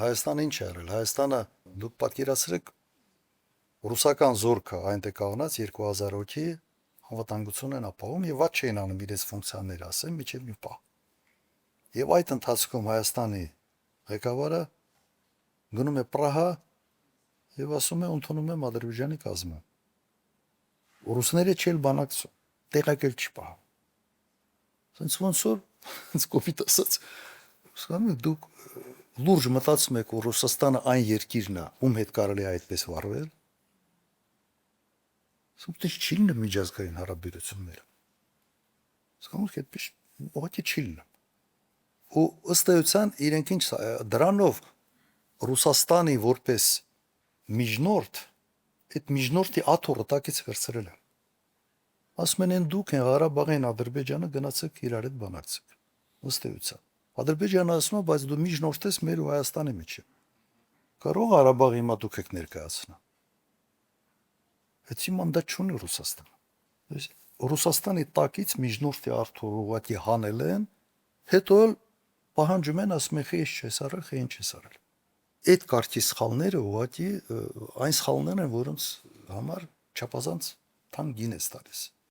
Հայաստանը ինչ է արել, Հայաստանը դուք պատկերացրեք ռուսական զորքը այնտեղ կանգնած 2000 հոգի անվտանգություն են ապահովում եւ ված չէին անում իրենց ֆունկցիաները, ասեմ, միջև մի պահ։ Եվ այդ ընթացքում Հայաստանի ղեկավարը գնում է Պրահա եւ ասում է ընդունում եմ Ադրբեջանի կազմը։ Ռուսները չել բանակցում, տեղակել չպահ։ Սենց ոնց որ կոպիտ ասած, ասում եմ դուք լուրջ մտածում եք, որ Ռուսաստանը այն երկիրն է, ում հետ կարելի է այդպես վարվել։ Սուտես չի լինում միջազգային հարաբերությունները։ Սկսում եք այդպես ուղղակի չի լինում։ Ու ըստ էության իրենք ինչ դրանով Ռուսաստանի որպես միջնորդ այդ միջնորդի աթոռը տակից վերցրել են։ Ասում են դուք են Ղարաբաղին Ադրբեջանը գնացեք իրար հետ բանակցեք։ Ըստ էության։ Ադրբեջանը ասում է, բայց դու միջնորդ ես մեր ու Հայաստանի մեջ։ Կարող Ղարաբաղի հիմա դուք եք ներկայացնա։ Այդ մանդատ չունի Ռուսաստանը։ Ռուսաստանի տակից միջնորդի աթոռը ուղղակի հանել են, հետո պահանջում են ասում են խի ես արել, խի ինչ ես արել։ Այդ կարգի սխալները ուղղակի այն սխալներն են, որոնց համար չափազանց թանկ գին է տալիս։